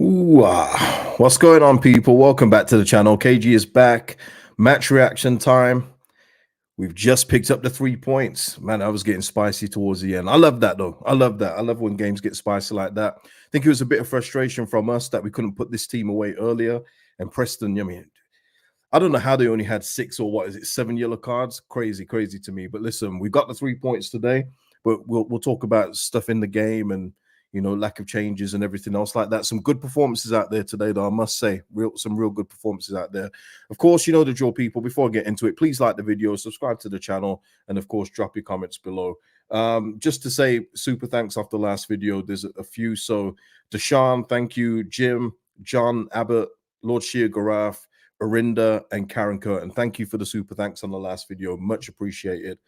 Ooh, what's going on, people? Welcome back to the channel. KG is back. Match reaction time. We've just picked up the 3 points. Man, I was getting spicy towards the end. I love that, though. I love that. I love when games get spicy like that. I think it was a bit of frustration from us that we couldn't put this team away earlier. And Preston, I mean, I don't know how they only had 6 or what is it, 7 yellow cards. Crazy to me. But listen, we got the 3 points today, but we'll talk about stuff in the game and lack of changes and everything else like that. Some good performances out there today, though, I must say. Some real good performances out there. Of course, you know the drill, people. Before I get into it, please like the video, subscribe to the channel, and of course, drop your comments below. Just to say super thanks after the last video. There's a few. So Deshaun, thank you. Jim, John, Abbott, Lord Sheer Garaf, Arinda, and Karen Curtin. Thank you for the super thanks on the last video. Much appreciated.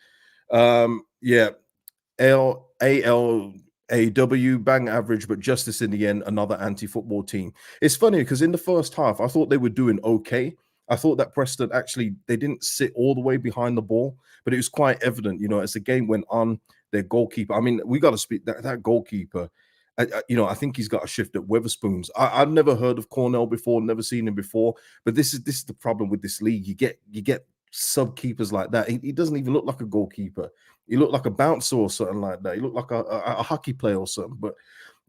Yeah, AW, bang average, but justice in the end, another anti-football team. It's funny because in the first half, I thought they were doing okay. I thought that Preston actually, they didn't sit all the way behind the ball, but it was quite evident, as the game went on, their goalkeeper, I mean, we got to speak, that goalkeeper, I think he's got a shift at Weatherspoons. I've never heard of Cornell before, never seen him before, but this is the problem with this league. You get sub keepers like that. He doesn't even look like a goalkeeper. He looked like a bouncer or something like that. He looked like a hockey player or something. But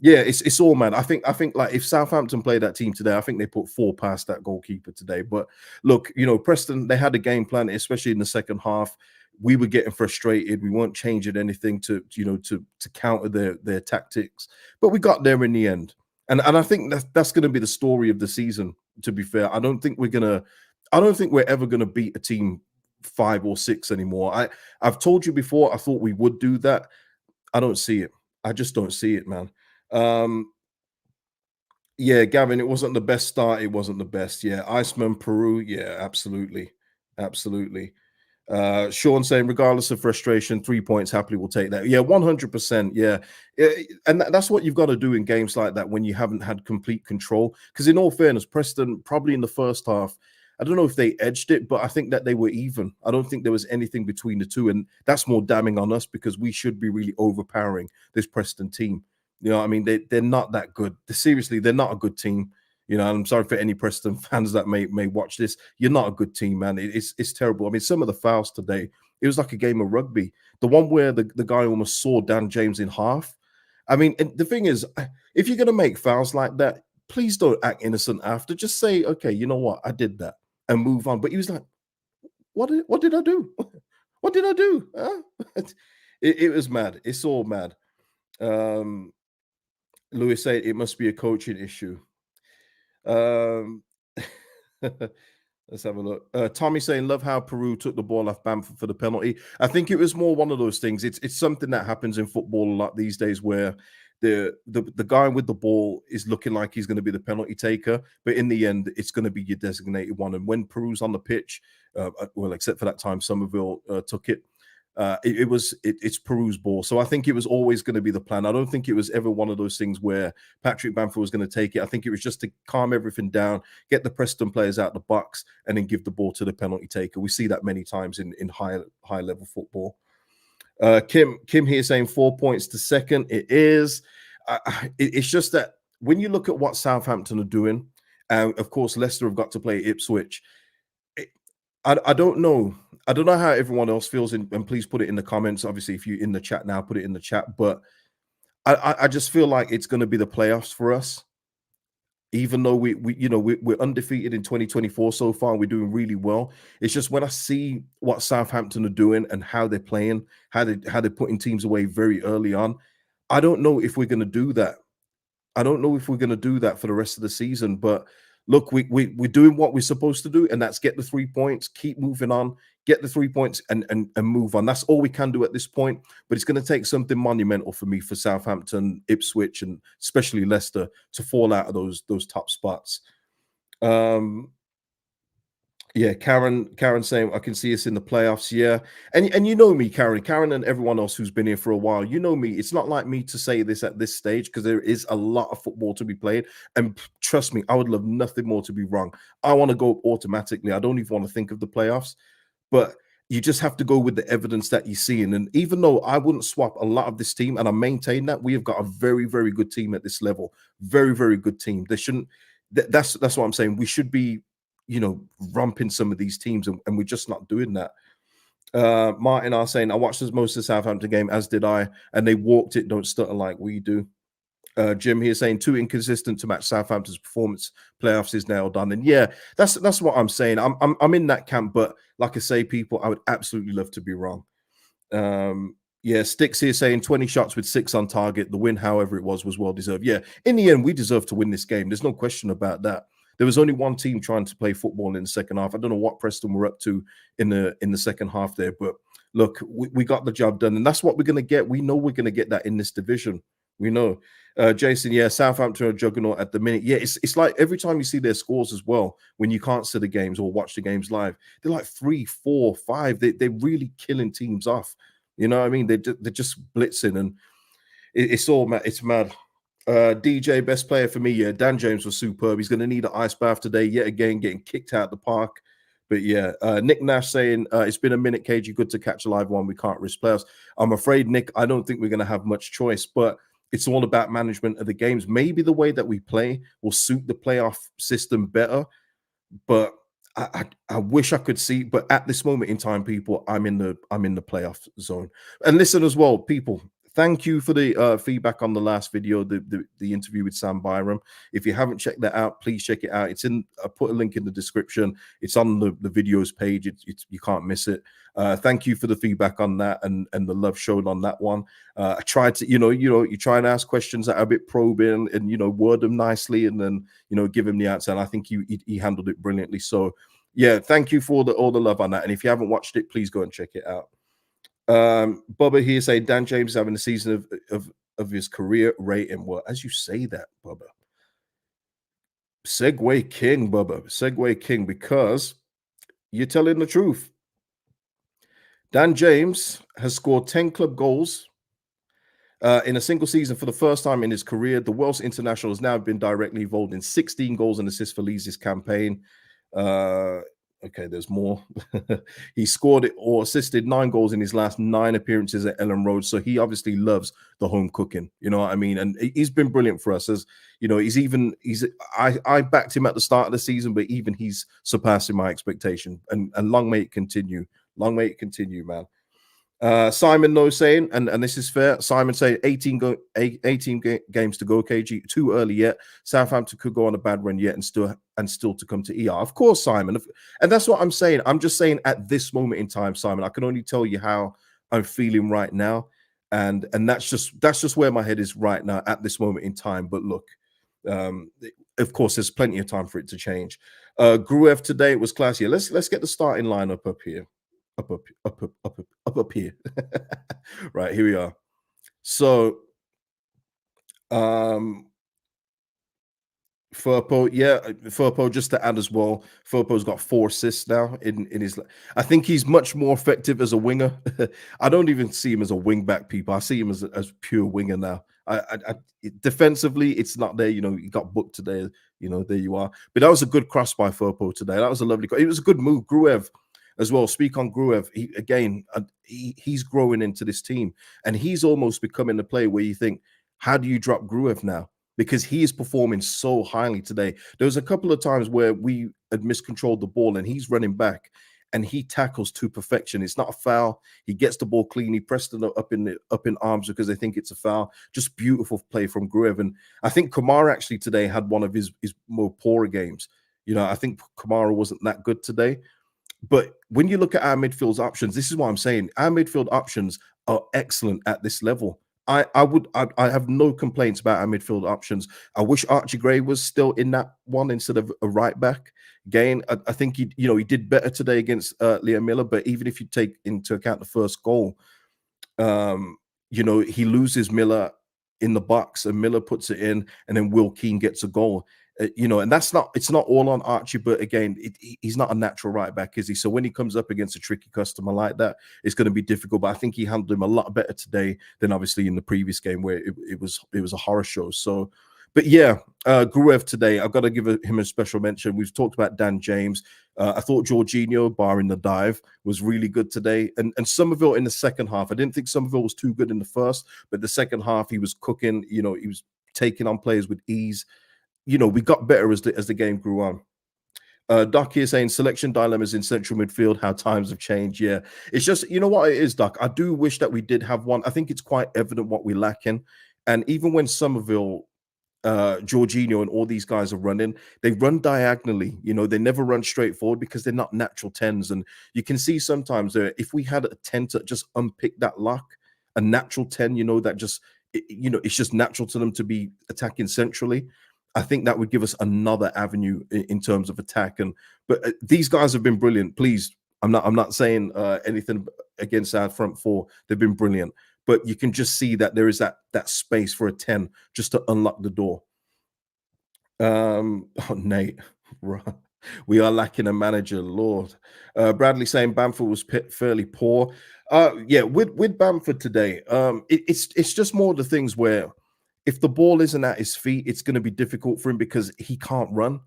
yeah, it's all, man. I think like if Southampton played that team today, I think they put 4 past that goalkeeper today. But look, Preston, they had a game plan, especially in the second half. We were getting frustrated. We weren't changing anything to counter their tactics. But we got there in the end. And I think that's going to be the story of the season, to be fair. I don't think we're ever gonna beat a team 5 or 6 anymore. I've told you before, I thought we would do that. I don't see it. I just don't see it, man. Yeah, Gavin, it wasn't the best start. It wasn't the best. Yeah, Iceman, Piroe. Yeah, absolutely. Sean saying, regardless of frustration, 3 points, happily will take that. Yeah, 100%. Yeah. And that's what you've got to do in games like that when you haven't had complete control. Because in all fairness, Preston, probably in the first half, I don't know if they edged it, but I think that they were even. I don't think there was anything between the two. And that's more damning on us because we should be really overpowering this Preston team. I mean, they're not that good. Seriously, they're not a good team. I'm sorry for any Preston fans that may watch this. You're not a good team, man. It's terrible. I mean, some of the fouls today, it was like a game of rugby. The one where the guy almost saw Dan James in half. I mean, the thing is, if you're going to make fouls like that, please don't act innocent after. Just say, okay, you know what? I did that. And move on. But he was like, what did I do? What did I do? Huh? It was mad. It's all mad. Lewis said it must be a coaching issue. Let's have a look. Tommy saying, love how Piroe took the ball off Bamford for the penalty. I think it was more one of those things. It's something that happens in football a lot these days where the guy with the ball is looking like he's going to be the penalty taker, but in the end, it's going to be your designated one. And when Piroe's on the pitch, well, except for that time Somerville took it, it's Piroe's ball. So I think it was always going to be the plan. I don't think it was ever one of those things where Patrick Bamford was going to take it. I think it was just to calm everything down, get the Preston players out the box, and then give the ball to the penalty taker. We see that many times in high level football. Kim here saying 4 points to second. It is. It's just that when you look at what Southampton are doing, and of course Leicester have got to play Ipswich. I don't know. I don't know how everyone else feels, and please put it in the comments. Obviously, if you're in the chat now, put it in the chat. But I just feel like it's going to be the playoffs for us. Even though we're undefeated in 2024 so far, we're doing really well. It's just when I see what Southampton are doing and how they're playing, how they're putting teams away very early on, I don't know if we're going to do that. I don't know if we're going to do that for the rest of the season. But look, we're doing what we're supposed to do, and that's get the 3 points, keep moving on, get the 3 points, and move on. That's all we can do at this point. But it's going to take something monumental for me, for Southampton, Ipswich, and especially Leicester to fall out of those top spots. Yeah, Karen saying, I can see us in the playoffs. Yeah. And you know me, Karen, and everyone else who's been here for a while, you know me. It's not like me to say this at this stage because there is a lot of football to be played. And trust me, I would love nothing more to be wrong. I want to go automatically. I don't even want to think of the playoffs. But you just have to go with the evidence that you're seeing. And even though I wouldn't swap a lot of this team, and I maintain that we have got a very, very good team at this level, very, very good team. They shouldn't. That's what I'm saying. We should be, romping some of these teams, and we're just not doing that. Martin are saying, I watched most of the Southampton game, as did I, and they walked it, don't stutter like we do. Jim here saying too inconsistent to match Southampton's performance. Playoffs is now done, and yeah, that's what I'm saying. I'm in that camp, but like I say, people, I would absolutely love to be wrong. Yeah, Sticks here saying 20 shots with 6 on target. The win, however it was well deserved. Yeah, in the end, we deserve to win this game. There's no question about that. There was only one team trying to play football in the second half. I don't know what Preston were up to in the second half there, but look, we got the job done, and that's what we're going to get. We know we're going to get that in this division. We know. Jason, yeah, Southampton are a juggernaut at the minute. Yeah, it's like every time you see their scores as well, when you can't see the games or watch the games live, they're like 3, 4, 5. They're really killing teams off. You know what I mean? They're just blitzing, and it's all mad. It's mad. DJ, best player for me, yeah. Dan James was superb. He's going to need an ice bath today, yet again, getting kicked out the park. But yeah, Nick Nash saying, it's been a minute, KG, good to catch a live one. We can't risk players. I'm afraid, Nick, I don't think we're going to have much choice, but it's all about management of the games. Maybe the way that we play will suit the playoff system better, but I wish I could see. But at this moment in time, people, I'm in the playoff zone. And listen as well, people, thank you for the feedback on the last video, the interview with Sam Byram. If you haven't checked that out, please check it out. It's in. I put a link in the description. It's on the videos page. It's you can't miss it. Thank you for the feedback on that and the love shown on that one. I tried to, you try and ask questions that are a bit probing and word them nicely and then give him the answer. And I think he handled it brilliantly. So yeah, thank you for all the love on that. And if you haven't watched it, please go and check it out. Bubba here saying Dan James is having a season of his career rating. Well, as you say that, Bubba. Segway King, Bubba. Segway King, because you're telling the truth. Dan James has scored 10 club goals in a single season for the first time in his career. The Welsh international has now been directly involved in 16 goals and assists for Leeds this campaign. Okay, there's more. He scored it or assisted 9 goals in his last 9 appearances at Elland Road. So he obviously loves the home cooking. You know what I mean? And he's been brilliant for us. As I backed him at the start of the season, but even he's surpassing my expectation. And long may it continue. Long may it continue, man. Simon knows saying, and this is fair. Simon saying 18 games to go, KG, too early yet. Southampton could go on a bad run yet and still to come to ER. Of course, Simon. And that's what I'm saying. I'm just saying at this moment in time, Simon, I can only tell you how I'm feeling right now. And that's just where my head is right now at this moment in time. But look, of course, there's plenty of time for it to change. Gruev today was classy. Let's get the starting lineup up here. Up here. Right, here we are. So Firpo, yeah, Firpo, just to add as well, Firpo's got 4 assists now in his. I think he's much more effective as a winger. I don't even see him as a wing back, people. I see him as pure winger now. Defensively, it's not there. He got booked today. There you are. But that was a good cross by Firpo today. That was a lovely. It was a good move. Gruev as well. Speak on Gruev. He's growing into this team, and he's almost becoming a player where you think, how do you drop Gruev now? Because he is performing so highly today. There was a couple of times where we had miscontrolled the ball, and he's running back, and he tackles to perfection. It's not a foul. He gets the ball clean. He pressed it up in arms because they think it's a foul. Just beautiful play from Gruev. And I think Kamara actually today had one of his more poorer games. I think Kamara wasn't that good today. But when you look at our midfield options, this is what I'm saying. Our midfield options are excellent at this level. I have no complaints about our midfield options. I wish Archie Gray was still in that one instead of a right back. Again, I think he did better today against Liam Miller. But even if you take into account the first goal, he loses Miller in the box and Miller puts it in, and then Will Keane gets a goal. And it's not all on Archie, but again, he's not a natural right back, is he? So when he comes up against a tricky customer like that, it's going to be difficult. But I think he handled him a lot better today than obviously in the previous game where it was a horror show. So, but yeah, Gruev today, I've got to give him a special mention. We've talked about Dan James. I thought Jorginho, barring the dive, was really good today. And Somerville in the second half. I didn't think Somerville was too good in the first, but the second half he was cooking. You know, he was taking on players with ease. You know, we got better as the game grew on. Doc here saying selection dilemmas in central midfield, how times have changed. Yeah, it's just, you know what it is, Doc? I do wish that we did have one. I think it's quite evident what we're lacking. And even when Somerville, Jorginho, and all these guys are running, they run diagonally. You know, they never run straight forward because they're not natural 10s. And you can see sometimes if we had a 10 to just unpick that lock, a natural 10, you know, that just, you know, it's just natural to them to be attacking centrally. I think that would give us another avenue in terms of attack. And but these guys have been brilliant. Please, I'm not saying anything against our front four. They've been brilliant, but you can just see that there is that space for a 10 just to unlock the door. Oh, Nate, we are lacking a manager, Lord. Bradley saying Bamford was fairly poor. Yeah, with Bamford today, it's just more of the things where if the ball isn't at his feet, it's going to be difficult for him because he can't run.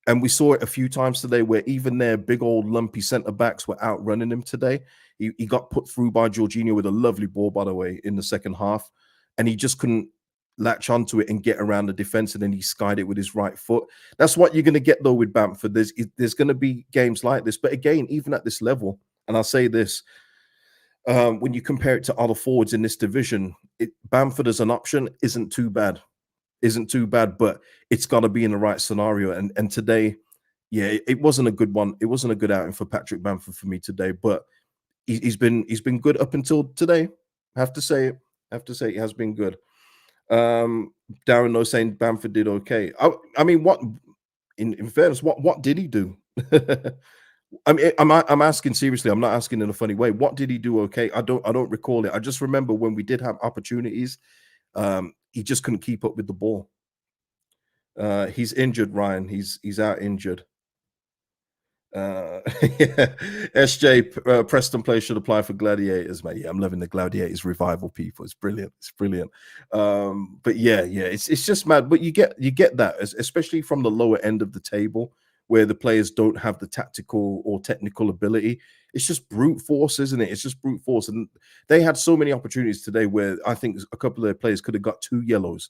And we saw it a few times today where even their big old lumpy centre backs were outrunning him today. He got put through by Jorginho with a lovely ball, by the way, in the second half. And he just couldn't latch onto it and get around the defense. And then he skied it with his right foot. That's what you're going to get, though, with Bamford. There's going to be games like this. But again, even at this level, and I'll say this, when you compare it to other forwards in this division, Bamford as an option isn't too bad. But it's got to be in the right scenario. And today, yeah, it wasn't a good one. It wasn't a good outing for Patrick Bamford for me today. But he's been good up until today. I have to say it. He has been good. Darren knows saying Bamford did okay. I mean, what in fairness, what did he do? I mean, I'm asking seriously. I'm not asking in a funny way. What did he do okay? I don't recall it. I just remember when we did have opportunities, he just couldn't keep up with the ball. He's injured, Ryan. He's out injured. Yeah. SJ Preston Place should apply for Gladiators, mate. Yeah, I'm loving the Gladiators revival, people. It's brilliant. But yeah, it's just mad. But you get that, especially from the lower end of the table, where the players don't have the tactical or technical ability. It's just brute force, isn't it? It's just brute force. And they had so many opportunities today where I think a couple of their players could have got 2 yellows.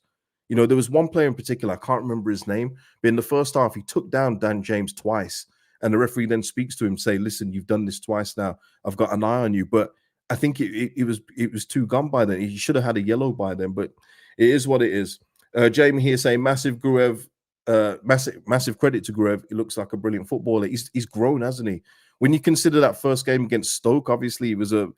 You know, there was one player in particular, I can't remember his name, but in the first half, he took down Dan James twice. And the referee then speaks to him, say, listen, you've done this twice now. I've got an eye on you. But I think it was too gone by then. He should have had a yellow by then, but it is what it is. Jamie here saying massive Gruev, massive credit to Gruev. He looks like a brilliant footballer. He's grown, hasn't he? When you consider that first game against Stoke, obviously it was a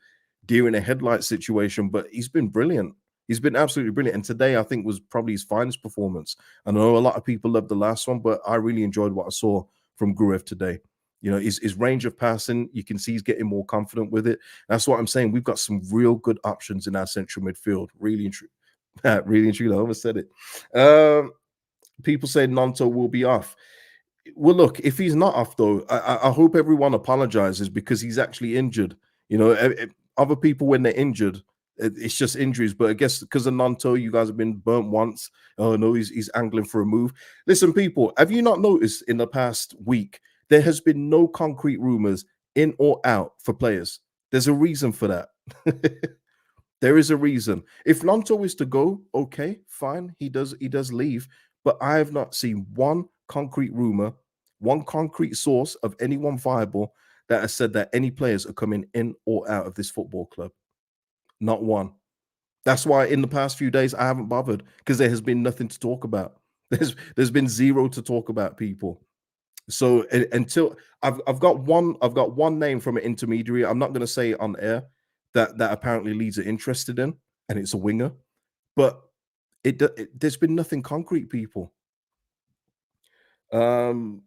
deer in a headlight situation, but he's been brilliant. He's been absolutely brilliant. And today, I think, was probably his finest performance. I know a lot of people loved the last one, but I really enjoyed what I saw from Gruev today. You know, his range of passing, you can see he's getting more confident with it. That's what I'm saying. We've got some real good options in our central midfield. Really and true. Really and true. I almost said it. People say Nanto will be off. Well, look, if he's not off, though, I hope everyone apologizes because he's actually injured. You know, other people, when they're injured, it's just injuries. But I guess because of Nanto, you guys have been burnt once. Oh, no, he's angling for a move. Listen, people, have you not noticed in the past week, there has been no concrete rumors in or out for players? There's a reason for that. There is a reason. If Nanto is to go, okay, fine. He does leave. But I have not seen one concrete rumor, one concrete source of anyone viable that has said that any players are coming in or out of this football club. Not one. That's why in the past few days I haven't bothered because there has been nothing to talk about. There's been zero to talk about, people. So until I've got one name from an intermediary. I'm not going to say it on air that apparently Leeds are interested in, and it's a winger. But there's been nothing concrete, people. Flying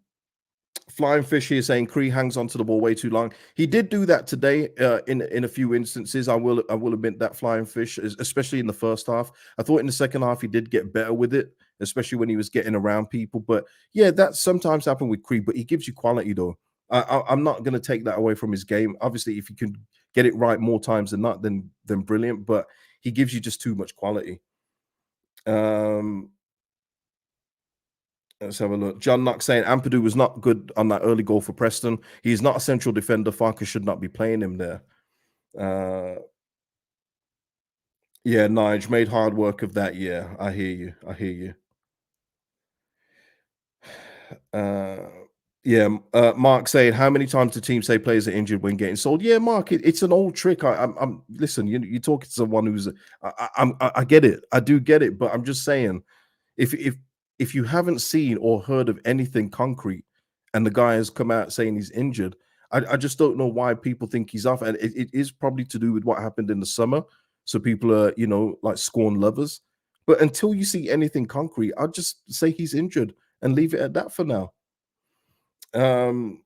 Fish here saying Cree hangs onto the ball way too long. He did do that today in a few instances. I will admit that, Flying Fish, especially in the first half. I thought in the second half he did get better with it, especially when he was getting around people. But yeah, that sometimes happened with Cree, but he gives you quality though. I'm not going to take that away from his game. Obviously, if you can get it right more times than not, then brilliant. But he gives you just too much quality. Let's have a look. John Knox saying Ampadu was not good on that early goal for Preston. He's not a central defender. Farker should not be playing him there. Yeah, Nige made hard work of that. Yeah, I hear you. I hear you. Uh, yeah, Mark saying, how many times do teams say players are injured when getting sold? Yeah, Mark, it's an old trick. I'm listen. You're talking to someone who's. I get it. I do get it, but I'm just saying, if if if you haven't seen or heard of anything concrete, and the guy has come out saying he's injured, I just don't know why people think he's off, and it is probably to do with what happened in the summer. So people are, like scorn lovers. But until you see anything concrete, I'll just say he's injured and leave it at that for now. Um,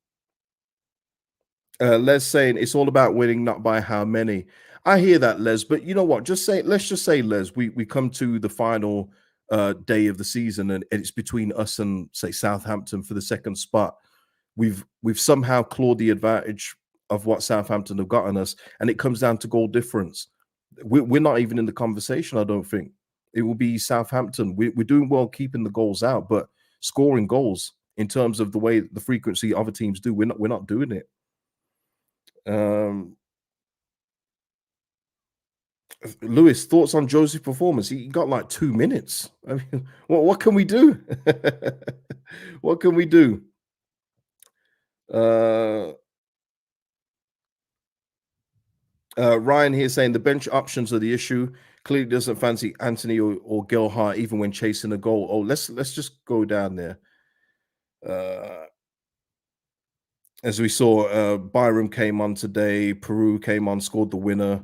Les saying it's all about winning, not by how many. I hear that, Les, but you know what? Let's just say, Les, we come to the final day of the season, and it's between us and say Southampton for the second spot. We've somehow clawed the advantage of what Southampton have gotten us, and it comes down to goal difference. We're not even in the conversation. I don't think it will be Southampton. We're doing well keeping the goals out, but scoring goals in terms of the way the frequency other teams do, we're not doing it. Lewis, thoughts on Joseph's performance? He got like 2 minutes. I mean, what can we do? What can we do? Ryan here saying the bench options are the issue. Clearly doesn't fancy Anthony or Gelhart even when chasing a goal. Oh, let's just go down there. As we saw, Byram came on today. Piroe came on, scored the winner.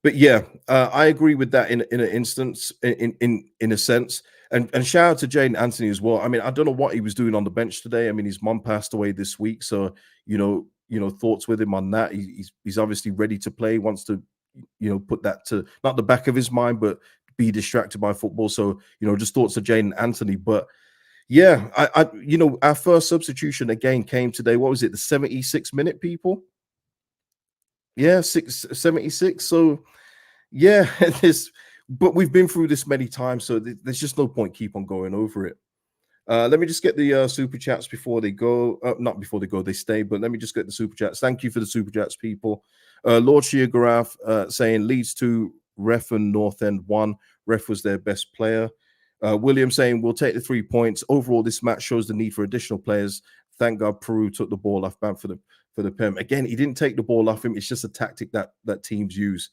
But yeah, I agree with that in an instance, in a sense. And shout out to Jane Anthony as well. I mean, I don't know what he was doing on the bench today. I mean, his mom passed away this week, so thoughts with him on that. He's obviously ready to play. Wants to, put that to not the back of his mind, but be distracted by football. So just thoughts of Jane Anthony. But yeah, our first substitution again came today. What was it? The 76-minute people. Yeah, 76. So yeah, but we've been through this many times, so there's just no point keep on going over it. Let me just get the super chats before they go. Not before they go, they stay. But let me just get the super chats. Thank you for the super chats, people. Lord Sheargraph saying Leeds 2, Ref and North End 1. Ref was their best player. William saying we'll take the 3 points. Overall, this match shows the need for additional players. Thank God Piroe took the ball off Bamford for the Pem. Again, he didn't take the ball off him. It's just a tactic that teams use.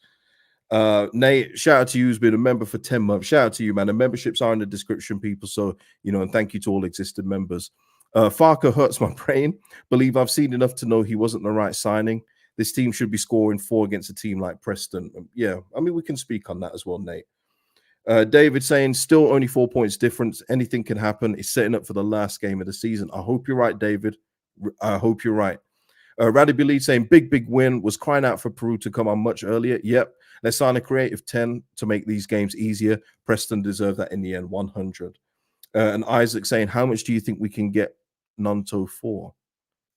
Nate, shout out to you who's been a member for 10 months. Shout out to you, man. The memberships are in the description, people. So, and thank you to all existing members. Farker hurts my brain. Believe I've seen enough to know he wasn't the right signing. This team should be scoring 4 against a team like Preston. Yeah, I mean, we can speak on that as well, Nate. David saying still only 4 points difference. Anything can happen. It's setting up for the last game of the season. I hope you're right, David. I hope you're right. Raddy Billy saying big win, was crying out for Piroe to come on much earlier. Yep. Let's sign a creative 10 to make these games easier. Preston deserve that in the end, 100. And Isaac saying, how much do you think we can get Nonto for?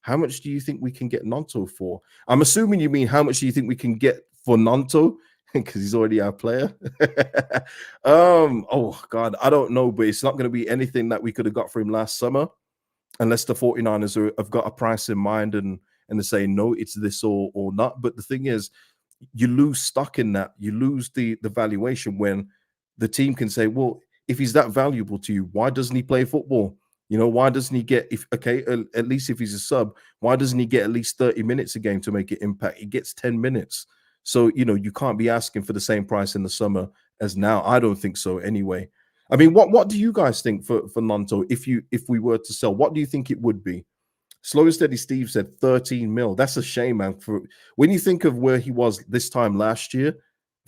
How much do you think we can get Nonto for? I'm assuming you mean how much do you think we can get for Nonto? Because he's already our player. Oh God, I don't know, but it's not going to be anything that we could have got for him last summer, unless the 49ers have got a price in mind and they're saying no, it's this or not. But the thing is, you lose stock in that. You lose the valuation when the team can say, well, if he's that valuable to you, why doesn't he play football? Why doesn't he get, at least if he's a sub, why doesn't he get at least 30 minutes a game to make an impact? He gets 10 minutes. So, you can't be asking for the same price in the summer as now. I don't think so anyway. I mean, what do you guys think for Nonto if we were to sell? What do you think it would be? Slow and Steady Steve said 13 mil. That's a shame, man. For when you think of where he was this time last year,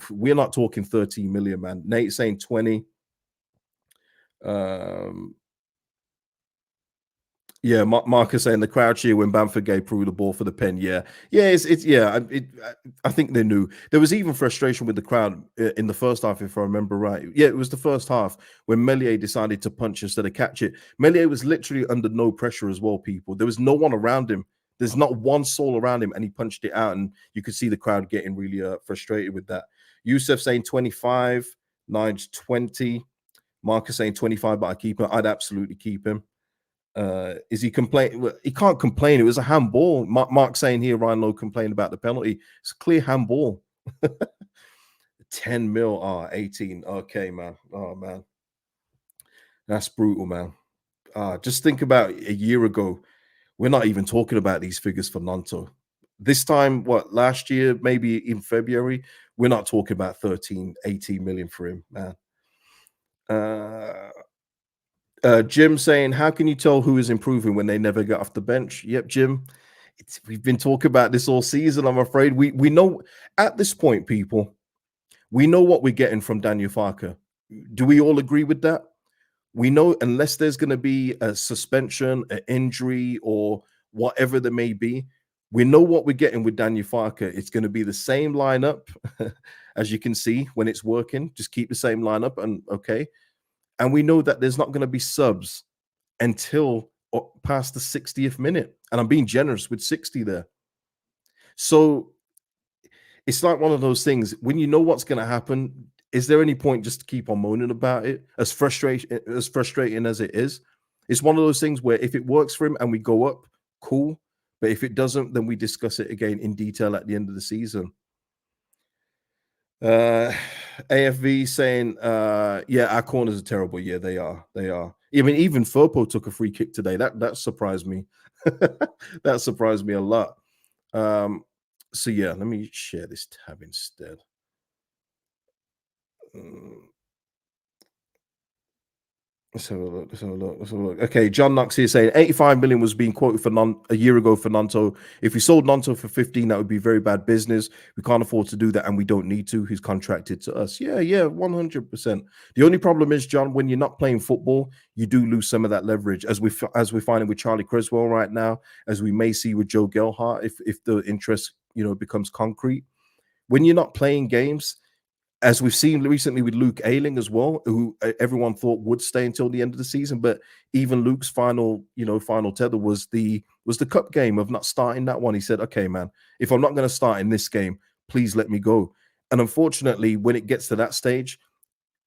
we're not talking 13 million, man. Nate saying 20. Yeah, Marcus saying the crowd cheer when Bamford gave Piroe the ball for the pen. Yeah, I think they knew. There was even frustration with the crowd in the first half, if I remember right. Yeah, it was the first half when Meslier decided to punch instead of catch it. Meslier was literally under no pressure as well, people. There was no one around him. There's not one soul around him, and he punched it out, and you could see the crowd getting really frustrated with that. Yusuf saying 25, Nige 20, Marcus saying 25, but I keep him. I'd absolutely keep him. Is he complaining? Well, he can't complain. It was a handball. Mark saying here, Ryan Lowe complained about the penalty. It's a clear handball. 10 mil. 18. Okay, man. Oh, man. That's brutal, man. Just think about a year ago. We're not even talking about these figures for Nanto. This time, what, last year, maybe in February, we're not talking about 13, 18 million for him, man. Jim saying, how can you tell who is improving when they never get off the bench? Yep, Jim. We've been talking about this all season. I'm afraid we know at this point, people, we know what we're getting from Daniel Farker. Do we all agree with that? We know unless there's going to be a suspension, an injury, or whatever there may be, we know what we're getting with Daniel Farker. It's going to be the same lineup, as you can see when it's working. Just keep the same lineup, and okay. And we know that there's not going to be subs until past the 60th minute. And I'm being generous with 60 there. So it's like one of those things when you know what's going to happen. Is there any point just to keep on moaning about it? As frustrating as it is, it's one of those things where if it works for him and we go up, cool. But if it doesn't, then we discuss it again in detail at the end of the season. AFV saying, yeah, our corners are terrible. Yeah, they are. They are. I mean, even Firpo took a free kick today. That surprised me. That surprised me a lot. So yeah, let me share this tab instead. Let's have a look. Let's have a look. Let's have a look. Okay, John Knox here saying 85 million was being quoted for a year ago for Nanto. If we sold Nanto for 15, that would be very bad business. We can't afford to do that, and we don't need to. He's contracted to us. Yeah, 100%. The only problem is, John, when you're not playing football, you do lose some of that leverage, as we're finding with Charlie Creswell right now, as we may see with Joe Gelhardt, if the interest becomes concrete. When you're not playing games, as we've seen recently with Luke Ayling as well, who everyone thought would stay until the end of the season, but even Luke's final tether was the cup game of not starting that one. He said, "Okay, man, if I'm not going to start in this game, please let me go." And unfortunately, when it gets to that stage,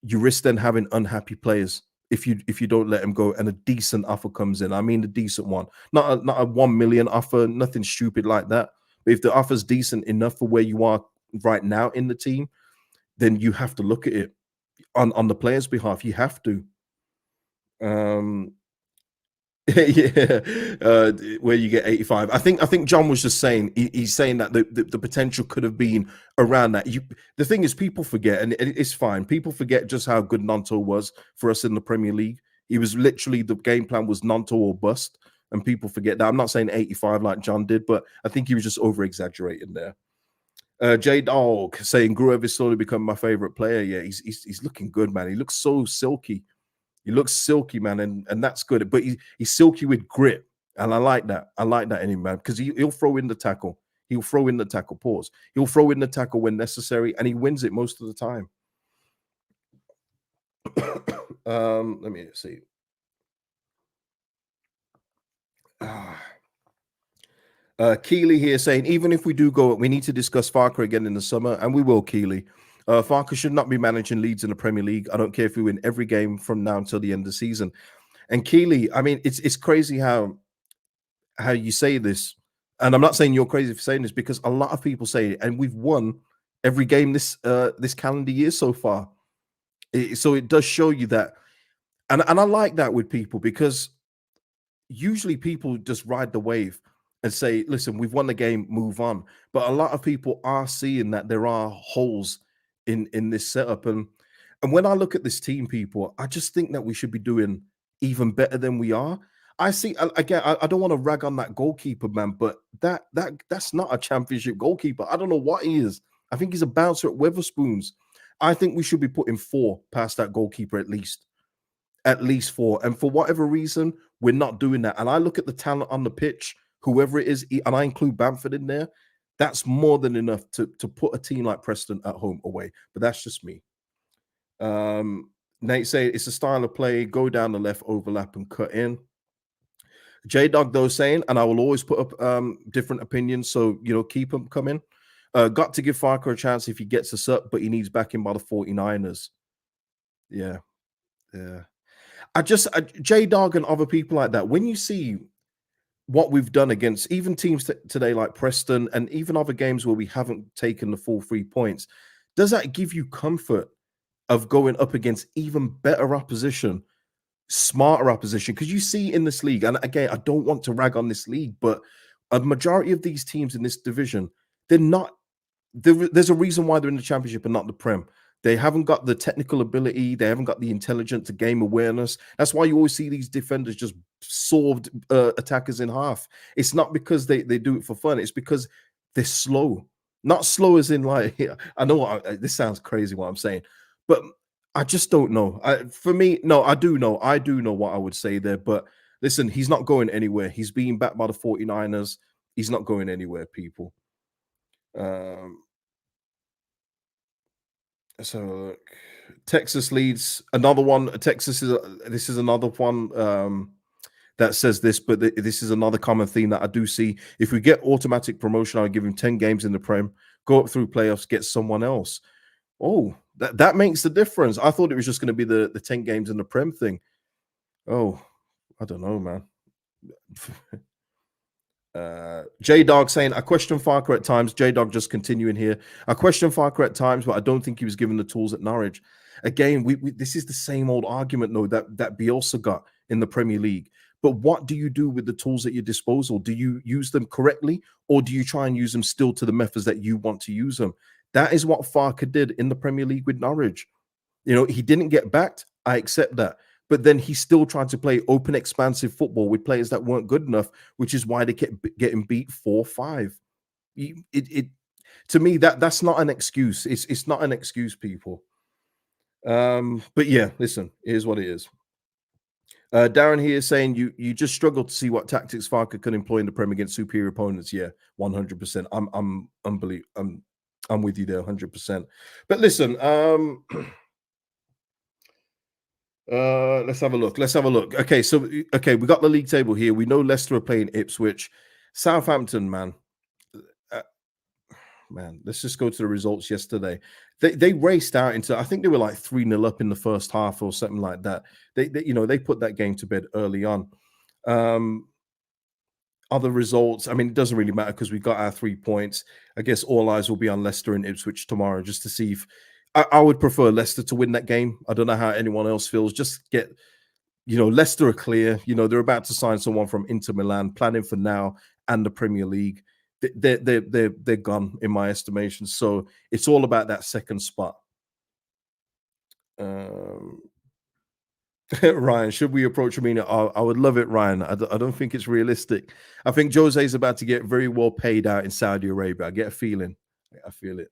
you risk then having unhappy players if you don't let him go and a decent offer comes in. I mean, a decent one, not a 1 million offer, nothing stupid like that. But if the offer's decent enough for where you are right now in the team, then you have to look at it on the player's behalf. You have to. Yeah, where you get 85. I think John was just saying he's saying that the potential could have been around that. The thing is, people forget, and it's fine. People forget just how good Nanto was for us in the Premier League. He was literally, the game plan was Nanto or bust, and people forget that. I'm not saying 85 like John did, but I think he was just over exaggerating there. J Dog saying Gruev is slowly becoming my favorite player. Yeah, he's looking good, man. He looks so silky. He looks silky, man, and that's good. But he's silky with grit, and I like that. I like that in him, man, because he'll throw in the tackle. He'll throw in the tackle. Pause. He'll throw in the tackle when necessary, and he wins it most of the time. Let me see. Keeley here saying, even if we do go, we need to discuss Farker again in the summer, and we will, Keeley. Farker should not be managing Leeds in the Premier League. I don't care if we win every game from now until the end of the season. And Keeley, I mean, it's crazy how you say this, and I'm not saying you're crazy for saying this, because a lot of people say it, and we've won every game this calendar year so far. So it does show you that, and I like that with people, because usually people just ride the wave and say, listen, we've won the game, move on. But a lot of people are seeing that there are holes in this setup. And when I look at this team, people, I just think that we should be doing even better than we are. I see, again, I don't want to rag on that goalkeeper, man, but that's not a championship goalkeeper. I don't know what he is. I think he's a bouncer at Weatherspoons. I think we should be putting 4 past that goalkeeper at least. At least 4. And for whatever reason, we're not doing that. And I look at the talent on the pitch, whoever it is, and I include Bamford in there. That's more than enough to put a team like Preston at home away. But that's just me. Nate say it's a style of play, go down the left, overlap, and cut in. J-Dog, though, saying, and I will always put up different opinions, so, keep them coming. Got to give Farker a chance if he gets us up, but he needs backing by the 49ers. Yeah. J Dog and other people like that, when you see what we've done against even teams today like Preston and even other games where we haven't taken the full 3 points, does that give you comfort of going up against even better opposition, smarter opposition? Because you see in this league, and again, I don't want to rag on this league, but a majority of these teams in this division, they're not there's a reason why they're in the championship and not the Prem. They haven't got the technical ability. They haven't got the intelligence to game awareness. That's why you always see these defenders just solved attackers in half. It's not because they do it for fun. It's because they're slow. Not slow as in like, I know this sounds crazy what I'm saying, but I just don't know. For me, no, I do know. I do know what I would say there. But listen, he's not going anywhere. He's being backed by the 49ers. He's not going anywhere, people. So Texas leads another one. Texas is this is another one that says this, but this is another common theme that I do see. If we get automatic promotion, I'll give him 10 games in the Prem, go up through playoffs, get someone else. Oh, that makes the difference. I thought it was just going to be the 10 games in the Prem thing. Oh, I don't know, man. J Dog saying, I question Farker at times. J Dog just continuing here. I question Farker at times, but I don't think he was given the tools at Norwich. Again, this is the same old argument, though, that Bielsa got in the Premier League. But what do you do with the tools at your disposal? Do you use them correctly, or do you try and use them still to the methods that you want to use them? That is what Farker did in the Premier League with Norwich. You know, he didn't get backed. I accept that. But then he still tried to play open, expansive football with players that weren't good enough, which is why they kept getting beat 4-5. To me, that's not an excuse. It's not an excuse, people. But yeah, listen, here's what it is. Darren here is saying you just struggle to see what tactics Farker can employ in the Prem against superior opponents. Yeah, 100%. I'm with you there, 100%. But listen, let's have a look. Okay, we got the league table here. We know Leicester are playing Ipswich. Southampton, man. Let's just go to the results yesterday. They raced out into, I think they were like 3-0 up in the first half or something like that. They put that game to bed early on. Other results, I mean, it doesn't really matter because we got our 3 points. I guess all eyes will be on Leicester and Ipswich tomorrow just to see if I would prefer Leicester to win that game. I don't know how anyone else feels. Just get, Leicester are clear. They're about to sign someone from Inter Milan, planning for now and the Premier League. They're gone in my estimation. So it's all about that second spot. Ryan, should we approach Firmino? I would love it, Ryan. I don't think it's realistic. I think Jose's about to get very well paid out in Saudi Arabia. I get a feeling. I feel it.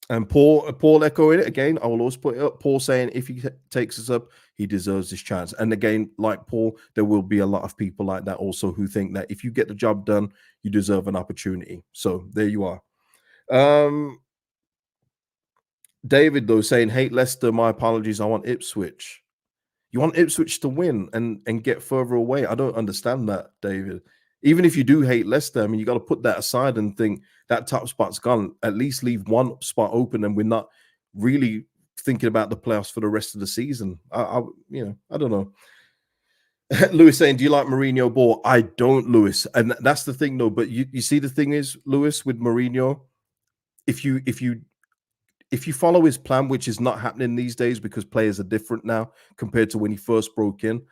And Paul echoing it again. I will always put it up. Paul saying if he takes us up, he deserves this chance. And again, like Paul, there will be a lot of people like that also who think that if you get the job done, you deserve an opportunity. So there you are. David, though, saying, hate Leicester, my apologies. I want Ipswich. You want Ipswich to win and get further away. I don't understand that, David. Even if you do hate Leicester, I mean, you got to put that aside and think that top spot's gone. At least leave one spot open, and we're not really thinking about the playoffs for the rest of the season. I don't know. Lewis saying, do you like Mourinho ball? I don't, Lewis. And that's the thing, though. But you see, the thing is, Lewis, with Mourinho, if you follow his plan, which is not happening these days because players are different now compared to when he first broke in,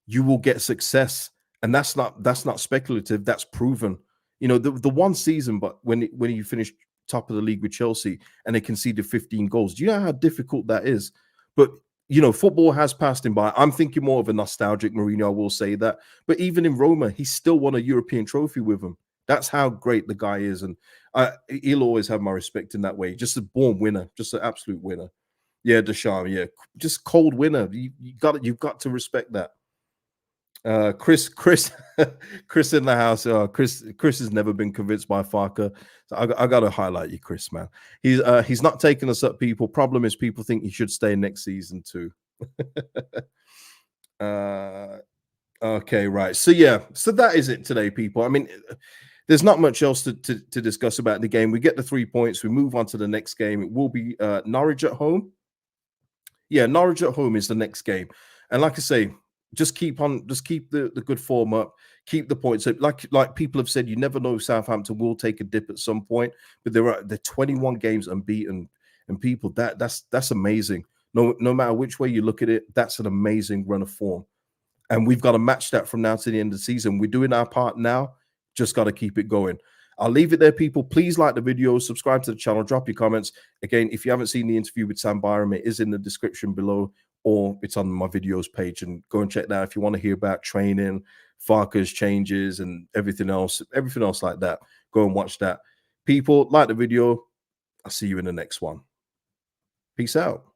you will get success. And that's not speculative. That's proven. The one season, but when you finished top of the league with Chelsea and they conceded 15 goals, do you know how difficult that is? But football has passed him by. I'm thinking more of a nostalgic Mourinho, I will say that. But even in Roma, he still won a European trophy with him. That's how great the guy is, and he'll always have my respect in that way. Just a born winner, just an absolute winner. Yeah, Deschamps, yeah, just cold winner. You've got to respect that. Chris in the house. Chris has never been convinced by Farker. So I got to highlight you, Chris, man. He's not taking us up, people. Problem is, people think he should stay next season too. Okay, right. So that is it today, people. I mean, there's not much else to discuss about the game. We get the 3 points. We move on to the next game. It will be Norwich at home. Yeah, Norwich at home is the next game. And like I say, just keep the good form up, keep the points up. Like people have said, you never know, Southampton will take a dip at some point, but they're 21 games unbeaten. And people, that's amazing. No matter which way you look at it, that's an amazing run of form. And we've got to match that from now to the end of the season. We're doing our part now, just got to keep it going. I'll leave it there, people. Please like the video, subscribe to the channel, drop your comments. Again, if you haven't seen the interview with Sam Byram, it is in the description below, or it's on my videos page. And go and check that if you want to hear about training, Farker's changes, and everything else like that. Go and watch that. People, like the video. I'll see you in the next one. Peace out.